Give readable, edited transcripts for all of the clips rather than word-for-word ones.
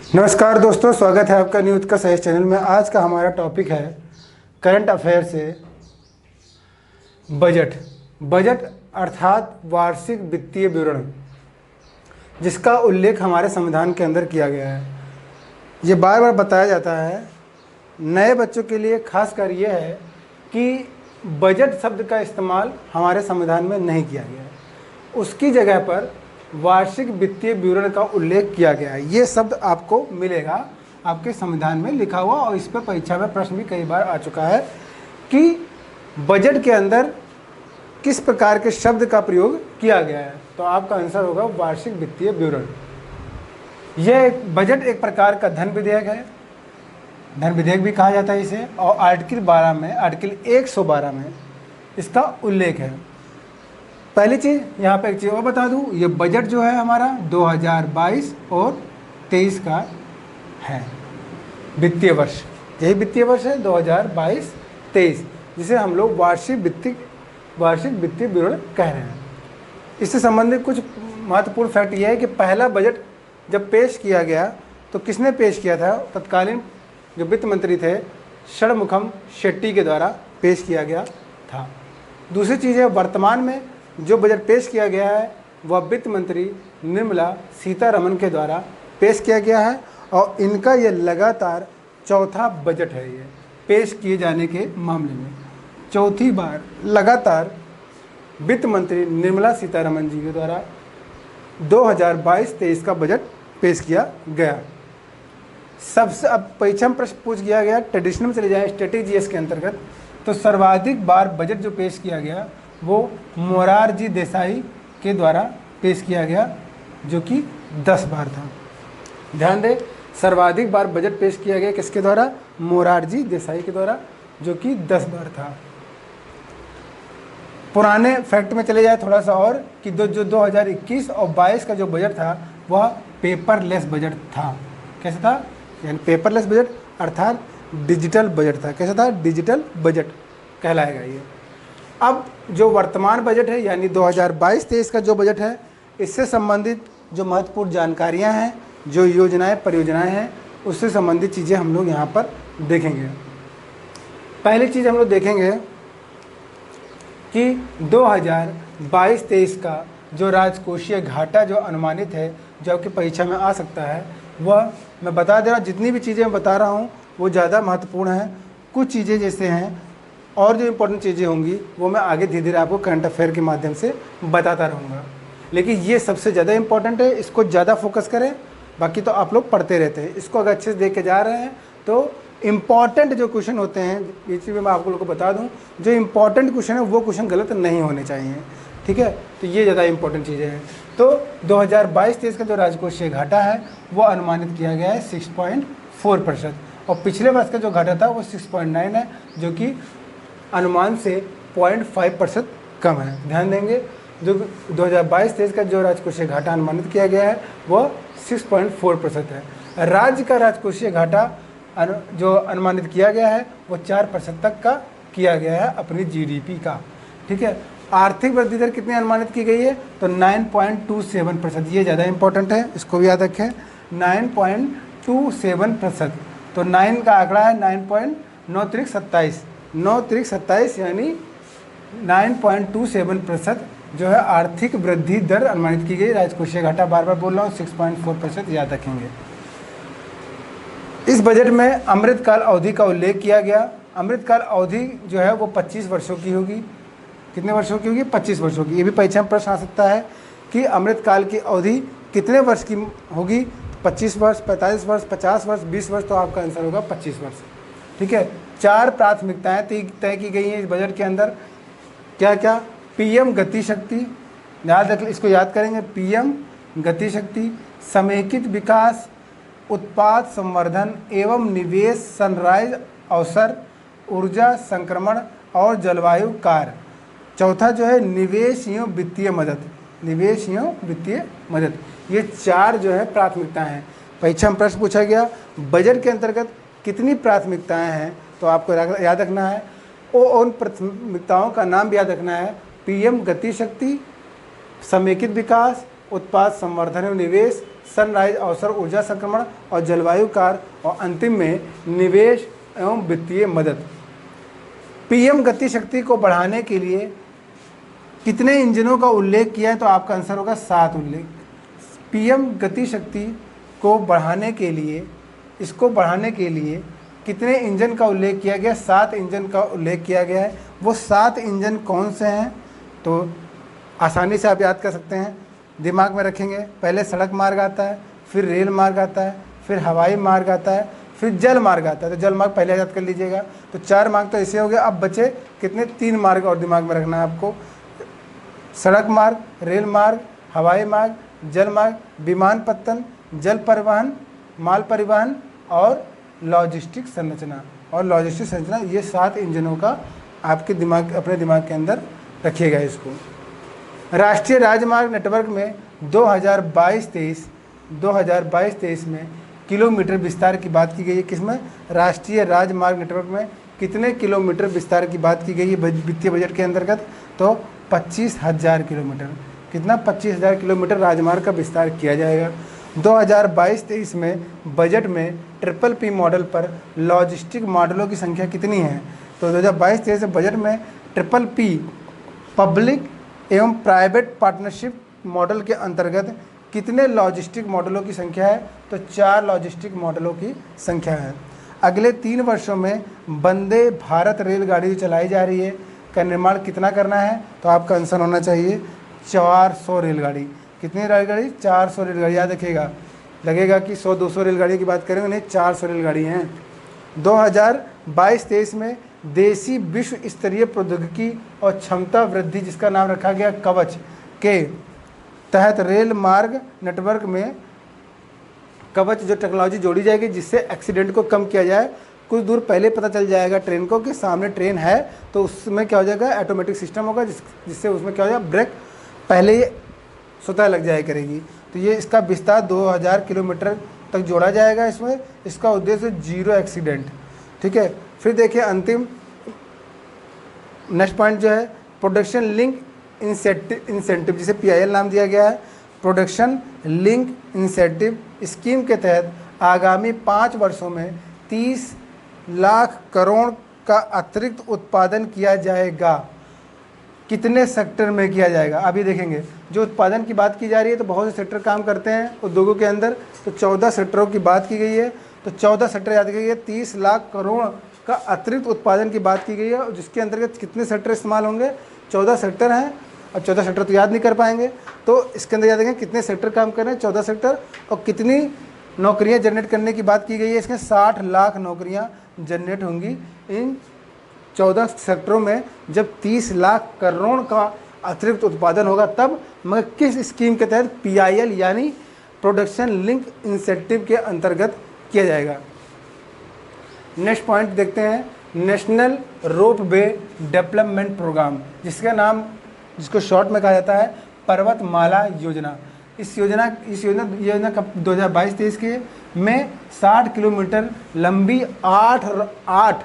नमस्कार दोस्तों, स्वागत है आपका न्यूज़ का सही चैनल में। आज का हमारा टॉपिक है करंट अफेयर से बजट। बजट अर्थात वार्षिक वित्तीय विवरण, जिसका उल्लेख हमारे संविधान के अंदर किया गया है। ये बार बार बताया जाता है, नए बच्चों के लिए खासकर ये है कि बजट शब्द का इस्तेमाल हमारे संविधान में नहीं किया गया है। उसकी जगह पर वार्षिक वित्तीय विवरण का उल्लेख किया गया है। ये शब्द आपको मिलेगा आपके संविधान में लिखा हुआ, और इस पर परीक्षा में प्रश्न भी कई बार आ चुका है कि बजट के अंदर किस प्रकार के शब्द का प्रयोग किया गया है। तो आपका आंसर होगा वार्षिक वित्तीय विवरण। यह बजट एक प्रकार का धन विधेयक है, धन विधेयक भी कहा जाता है इसे, और आर्टिकल 12 में, आर्टिकल 112 में इसका उल्लेख है। पहली चीज़ यहाँ पे एक चीज़ और बता दूँ, ये बजट जो है हमारा 2022 और 23 का है वित्तीय वर्ष। यही वित्तीय वर्ष है 2022-23, जिसे हम लोग वार्षिक वित्तीय विवरण कह रहे हैं। इससे संबंधित कुछ महत्वपूर्ण फैक्ट ये है कि पहला बजट जब पेश किया गया तो किसने पेश किया था? तत्कालीन जो वित्त मंत्री थे षणमुखम शेट्टी के द्वारा पेश किया गया था। दूसरी चीज़ है, वर्तमान में जो बजट पेश किया गया है वह वित्त मंत्री निर्मला सीतारमण के द्वारा पेश किया गया है, और इनका ये लगातार चौथा बजट है। ये पेश किए जाने के मामले में चौथी बार लगातार वित्त मंत्री निर्मला सीतारमण जी के द्वारा 2022-23 का बजट पेश किया गया। सबसे अब परीक्षा में प्रश्न पूछ किया गया, ट्रेडिशनल में चले जाए स्टैटिक जीएस के अंतर्गत, तो सर्वाधिक बार बजट जो पेश किया गया वो मोरारजी देसाई के द्वारा पेश किया गया, जो कि 10 बार था। ध्यान दें, सर्वाधिक बार बजट पेश किया गया किसके द्वारा? मोरारजी देसाई के द्वारा, जो कि 10 बार था। पुराने फैक्ट में चले जाए थोड़ा सा और कि जो 2021 और 22 का जो बजट था वह पेपरलेस बजट था। कैसा था? यानी पेपरलेस बजट अर्थात डिजिटल बजट था। कैसा था? डिजिटल बजट कहलाएगा ये। अब जो वर्तमान बजट है यानी 2022-23 का जो बजट है, इससे संबंधित जो महत्वपूर्ण जानकारियां हैं, जो योजनाएं परियोजनाएं हैं, उससे संबंधित चीज़ें हम लोग यहाँ पर देखेंगे। पहली चीज़ हम लोग देखेंगे कि 2022-23 का जो राजकोषीय घाटा जो अनुमानित है, जो आपकी परीक्षा में आ सकता है, वह मैं बता दे रहा हूँ। जितनी भी चीज़ें मैं बता रहा हूँ वो ज़्यादा महत्वपूर्ण हैं। कुछ चीज़ें जैसे हैं और जो इम्पोर्टेंट चीज़ें होंगी वो मैं आगे धीरे धीरे आपको करंट अफेयर के माध्यम से बताता रहूँगा, लेकिन ये सबसे ज़्यादा इम्पोर्टेंट है, इसको ज़्यादा फोकस करें। बाकी तो आप लोग पढ़ते रहते हैं, इसको अगर अच्छे से देख के जा रहे हैं तो इम्पॉर्टेंट जो क्वेश्चन होते हैं, ये चीज़ मैं आपको लोग को बता दूं, जो इम्पॉर्टेंट क्वेश्चन है वो क्वेश्चन गलत नहीं होने चाहिए। ठीक है, तो ये ज़्यादा इम्पॉर्टेंट चीज़ें हैं। तो 2022-23 का जो राजकोषीय घाटा है वो अनुमानित किया गया है 6.4%, और पिछले वर्ष का जो घाटा था वो 6.9 है, जो कि अनुमान से 0.5% कम है। ध्यान देंगे, जो 2022-23 का जो राजकोषीय घाटा अनुमानित किया गया है वह 6.4% है। राज्य का राजकोषीय घाटा जो अनुमानित किया गया है वो 4% तक का किया गया है अपनी जीडीपी का। ठीक है, आर्थिक वृद्धि दर कितनी अनुमानित की गई है? तो 9.27%। ये ज़्यादा इंपॉर्टेंट है, इसको भी याद रखें, 9.27%। तो 9 का आंकड़ा है 9.9 27 यानी 9.27% जो है आर्थिक वृद्धि दर अनुमानित की गई। राजकोषीय घाटा बार बार बोल रहा हूँ 6.4%, याद रखेंगे। इस बजट में अमृतकाल अवधि का उल्लेख किया गया। अमृतकाल अवधि जो है वो 25 वर्षों की होगी। कितने वर्षों की होगी? 25 वर्षों की। ये भी परीक्षा में प्रश्न आ सकता है कि अमृतकाल की अवधि कितने वर्ष की होगी? 25 वर्ष, 45 वर्ष, 50 वर्ष, 20 वर्ष। तो आपका आंसर होगा 25 वर्ष। ठीक है, 4 प्राथमिकताएं तय की गई हैं इस बजट के अंदर। क्या क्या? पीएम गति शक्ति, याद रख, इसको याद करेंगे, पीएम गति शक्ति, समेकित विकास, उत्पाद संवर्धन एवं निवेश, सनराइज अवसर, ऊर्जा संक्रमण और जलवायु कार्य। चौथा जो है निवेश एवं वित्तीय मदद, निवेश एवं वित्तीय मदद। ये 4 जो है प्राथमिकताएं हैं। परीक्षा में प्रश्न पूछा गया बजट के अंतर्गत कितनी प्राथमिकताएं हैं, तो आपको याद रखना है, उन प्राथमिकताओं का नाम भी याद रखना है। पीएम गति शक्ति, समेकित विकास, उत्पाद संवर्धन एवं निवेश, सनराइज अवसर, ऊर्जा संक्रमण और जलवायु कार्य, और अंतिम में निवेश एवं वित्तीय मदद। पीएम गति शक्ति को बढ़ाने के लिए कितने इंजनों का उल्लेख किया है? तो आपका आंसर होगा 7 उल्लेख। पीएम गति शक्ति को बढ़ाने के लिए, इसको बढ़ाने के लिए कितने इंजन का उल्लेख किया गया? 7 इंजन का उल्लेख किया गया है। वो 7 इंजन कौन से हैं? तो आसानी से आप याद कर सकते हैं, दिमाग में रखेंगे। पहले सड़क मार्ग आता है, फिर रेल मार्ग आता है, फिर हवाई मार्ग आता है, फिर जल मार्ग आता है। तो जल मार्ग पहले याद कर लीजिएगा। तो 4 मार्ग तो ऐसे हो गए। अब बचे कितने? 3 मार्ग और दिमाग में रखना है आपको। सड़क मार्ग, रेल मार्ग, हवाई मार्ग, जल मार्ग, विमानपत्तन, जल परिवहन, माल परिवहन और लॉजिस्टिक संरचना। और लॉजिस्टिक संरचना, ये 7 इंजनों का आपके दिमाग, अपने दिमाग के अंदर रखिएगा इसको। राष्ट्रीय राजमार्ग नेटवर्क में 2022-23 में किलोमीटर विस्तार की बात की गई है। किसमें? राष्ट्रीय राजमार्ग नेटवर्क में कितने किलोमीटर विस्तार की बात की गई है वित्तीय बजट के अंतर्गत? तो 25,000 किलोमीटर। कितना? 25,000 किलोमीटर राजमार्ग का विस्तार किया जाएगा। 2022-23 में बजट में ट्रिपल पी मॉडल पर लॉजिस्टिक मॉडलों की संख्या कितनी है? तो 2022-23 बजट में ट्रिपल पी पब्लिक एवं प्राइवेट पार्टनरशिप मॉडल के अंतर्गत कितने लॉजिस्टिक मॉडलों की संख्या है? तो 4 लॉजिस्टिक मॉडलों की संख्या है। अगले 3 वर्षों में वंदे भारत रेलगाड़ी चलाई जा रही है, का निर्माण कितना करना है? तो आपका आंसर होना चाहिए 400 रेलगाड़ी। कितनी रेलगाड़ी? 400 रेलगाड़ी। याद रखिएगा, लगेगा कि 100-200 रेलगाड़ी की बात करेंगे, नहीं, 400 रेलगाड़ी हैं। 2022-23 में देसी विश्व स्तरीय प्रौद्योगिकी और क्षमता वृद्धि, जिसका नाम रखा गया कवच, के तहत रेल मार्ग नेटवर्क में कवच जो टेक्नोलॉजी जोड़ी जाएगी, जिससे एक्सीडेंट को कम किया जाए। कुछ दूर पहले पता चल जाएगा ट्रेन को कि सामने ट्रेन है, तो उसमें क्या हो जाएगा? ऑटोमेटिक सिस्टम होगा, जिससे उसमें क्या हो जाएगा? ब्रेक पहले ही स्वतः लग जाया करेगी। तो ये इसका विस्तार 2000 किलोमीटर तक जोड़ा जाएगा इसमें। इसका उद्देश्य 0 एक्सीडेंट। ठीक है। फिर देखिए अंतिम नेक्स्ट पॉइंट जो है प्रोडक्शन लिंक इंसेंटिव, जिसे PIL नाम दिया गया है। प्रोडक्शन लिंक इंसेंटिव स्कीम के तहत आगामी 5 वर्षों में 30 लाख करोड़ का अतिरिक्त उत्पादन किया जाएगा। कितने सेक्टर में किया जाएगा? अभी देखेंगे, जो उत्पादन की बात की जा रही है तो बहुत से सेक्टर काम करते हैं उद्योगों के अंदर। तो 14 सेक्टरों की बात की गई है। तो 14 सेक्टर याद रखिए। 30 लाख करोड़ का अतिरिक्त उत्पादन की बात की गई है, और जिसके अंतर्गत कितने सेक्टर इस्तेमाल होंगे? 14 सेक्टर हैं। अब 14 सेक्टर तो याद नहीं कर पाएंगे, तो इसके अंदर याद रखें कितने सेक्टर काम कर रहे हैं? 14 सेक्टर। और कितनी नौकरियां जनरेट करने की बात की गई है? इसमें 60 लाख नौकरियां जनरेट होंगी इन 14 सेक्टरों में। जब 30 लाख करोड़ का अतिरिक्त उत्पादन होगा तब, मगर किस स्कीम के तहत? PIL यानी प्रोडक्शन लिंक इंसेंटिव के अंतर्गत किया जाएगा। नेक्स्ट पॉइंट देखते हैं, नेशनल रोपवे डेवलपमेंट प्रोग्राम, जिसको शॉर्ट में कहा जाता है पर्वतमाला योजना। इस योजना का 2022-23 के में 60 किलोमीटर लंबी 8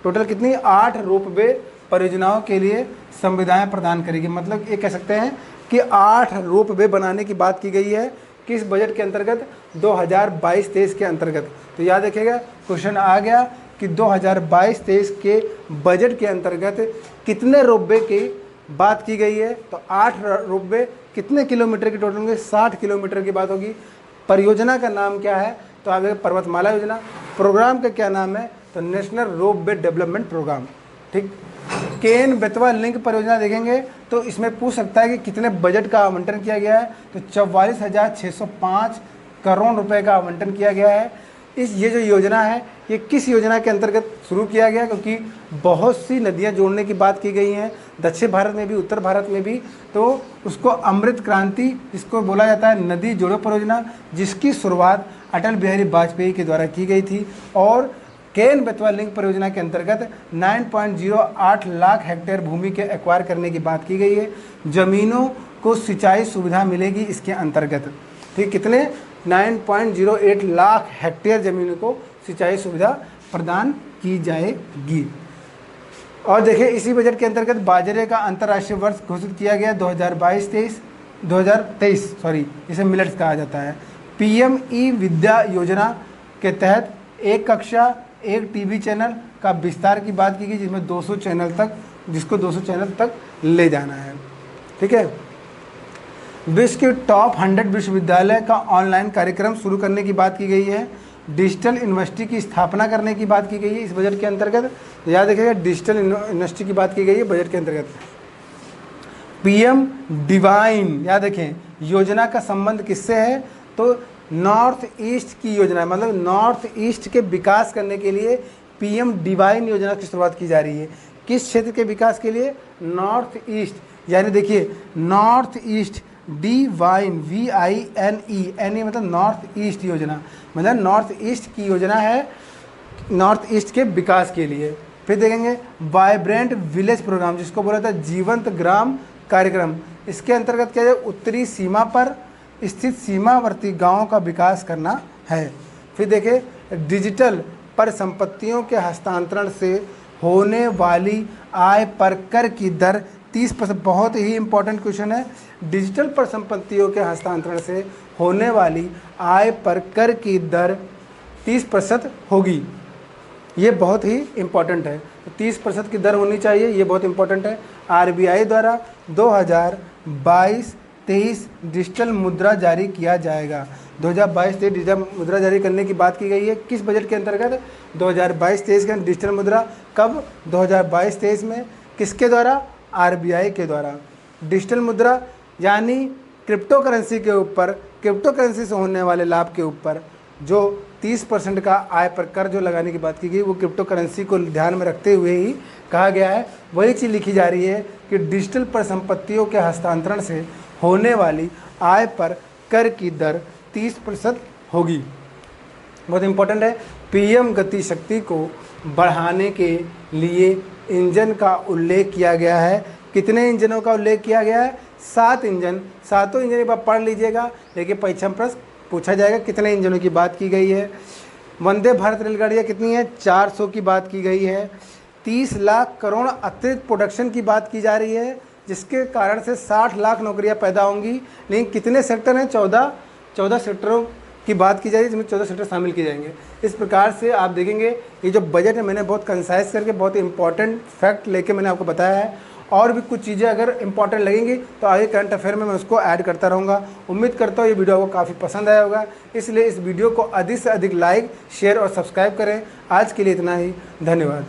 टोटल कितनी? 8 रोपवे परियोजनाओं के लिए संविधाएं प्रदान करेगी। मतलब ये कह सकते हैं कि 8 रोपवे बनाने की बात की गई है। किस बजट के अंतर्गत? 2022-23 के अंतर्गत। तो याद रखिएगा, क्वेश्चन आ गया कि 2022-23 के बजट के अंतर्गत कितने रोपवे की बात की गई है? तो 8 रोपवे कितने किलोमीटर की टोटल होंगे? 60 किलोमीटर की बात होगी। परियोजना का नाम क्या है? तो आप पर्वतमाला योजना। प्रोग्राम का क्या नाम है? तो नेशनल रोपवे डेवलपमेंट प्रोग्राम। ठीक। केन बेतवा लिंक परियोजना देखेंगे तो इसमें पूछ सकता है कि कितने बजट का आवंटन किया गया है? तो 44,605 करोड़ रुपए का आवंटन किया गया है। ये जो योजना है, ये किस योजना के अंतर्गत शुरू किया गया? क्योंकि बहुत सी नदियां जोड़ने की बात की गई हैं, दक्षिण भारत में भी, उत्तर भारत में भी। तो उसको अमृत क्रांति, जिसको बोला जाता है नदी जोड़ो परियोजना, जिसकी शुरुआत अटल बिहारी वाजपेयी के द्वारा की गई थी। और केन बेतवा लिंक परियोजना के अंतर्गत 9.08 लाख हेक्टेयर भूमि के एक्वायर करने की बात की गई है। ज़मीनों को सिंचाई सुविधा मिलेगी इसके अंतर्गत। ठीक, कितने? 9.08 लाख हेक्टेयर ज़मीनों को सिंचाई सुविधा प्रदान की जाएगी। और देखिए, इसी बजट के अंतर्गत बाजरे का अंतर्राष्ट्रीय वर्ष घोषित किया गया 2023, इसे मिलेट्स कहा जाता है। पीएम ई विद्या योजना के तहत एक कक्षा एक टीवी चैनल का विस्तार की बात की गई, जिसमें 200 चैनल तक, जिसको 200 चैनल तक ले जाना है। ठीक है। विश्व के टॉप 100 विश्वविद्यालय का ऑनलाइन कार्यक्रम शुरू करने की बात की गई है। डिजिटल यूनिवर्सिटी की स्थापना करने की बात की गई है इस बजट के अंतर्गत। याद रखिएगा, डिजिटल यूनिवर्सिटी की बात की गई है बजट के अंतर्गत। पीएम डिवाइन, याद रखें, योजना का संबंध किससे है? तो नॉर्थ ईस्ट की योजना, मतलब नॉर्थ ईस्ट के विकास करने के लिए पीएम डिवाइन योजना की शुरुआत की जा रही है। किस क्षेत्र के विकास के लिए? नॉर्थ ईस्ट, यानी देखिए north east, divine, VINE, NE मतलब नॉर्थ ईस्ट योजना, मतलब नॉर्थ ईस्ट की योजना है नॉर्थ ईस्ट के विकास के लिए। फिर देखेंगे वाइब्रेंट विलेज प्रोग्राम, जिसको बोला था जीवंत ग्राम कार्यक्रम। इसके अंतर्गत क्या है? उत्तरी सीमा पर स्थित सीमावर्ती गांवों का विकास करना है। फिर देखें डिजिटल परिसंपत्तियों के हस्तांतरण से होने वाली आय पर कर की दर 30%, बहुत ही इंपॉर्टेंट क्वेश्चन है। डिजिटल परिसंपत्तियों के हस्तांतरण से होने वाली आय पर कर की दर 30% होगी। ये बहुत ही इम्पॉर्टेंट है, तो 30% की दर होनी चाहिए, ये बहुत इम्पॉर्टेंट है। RBI द्वारा 2022-23 डिजिटल मुद्रा जारी किया जाएगा। 2022-23 डिजिटल मुद्रा जारी करने की बात की गई है किस बजट के अंतर्गत? 2022-23 का डिजिटल मुद्रा कब? 2022-23 में। किसके द्वारा? RBI के द्वारा। डिजिटल मुद्रा यानी क्रिप्टो करेंसी के ऊपर, क्रिप्टो करेंसी से होने वाले लाभ के ऊपर जो 30% का आय पर कर जो लगाने की बात की गई, वो क्रिप्टो करेंसी को ध्यान में रखते हुए ही कहा गया है। वही चीज़ लिखी जा रही है कि डिजिटल परिसंपत्तियों के हस्तांतरण से होने वाली आय पर कर की दर 30% होगी। बहुत इंपॉर्टेंट है। पीएम गति शक्ति को बढ़ाने के लिए इंजन का उल्लेख किया गया है। कितने इंजनों का उल्लेख किया गया है? 7 इंजन। सातों इंजन एक बार पढ़ लीजिएगा, लेकिन परीक्षा में प्रश्न पूछा जाएगा कितने इंजनों की बात की गई है। वंदे भारत रेलगाड़ियाँ कितनी है? 400 की बात की गई है। 30 लाख करोड़ अतिरिक्त प्रोडक्शन की बात की जा रही है, जिसके कारण से 60 लाख नौकरियां पैदा होंगी। लेकिन कितने सेक्टर हैं? 14 सेक्टरों की बात की जा रही है, जिसमें 14 सेक्टर शामिल किए जाएंगे। इस प्रकार से आप देखेंगे ये जो बजट है, मैंने बहुत कंसाइज करके बहुत इंपॉर्टेंट फैक्ट लेके मैंने आपको बताया है। और भी कुछ चीज़ें अगर इंपॉर्टेंट लगेंगी तो आगे करंट अफेयर में मैं उसको ऐड करता रहूँगा। उम्मीद करता हूँ ये वीडियो आपको काफ़ी पसंद आया होगा, इसलिए इस वीडियो को अधिक से अधिक लाइक, शेयर और सब्सक्राइब करें। आज के लिए इतना ही, धन्यवाद।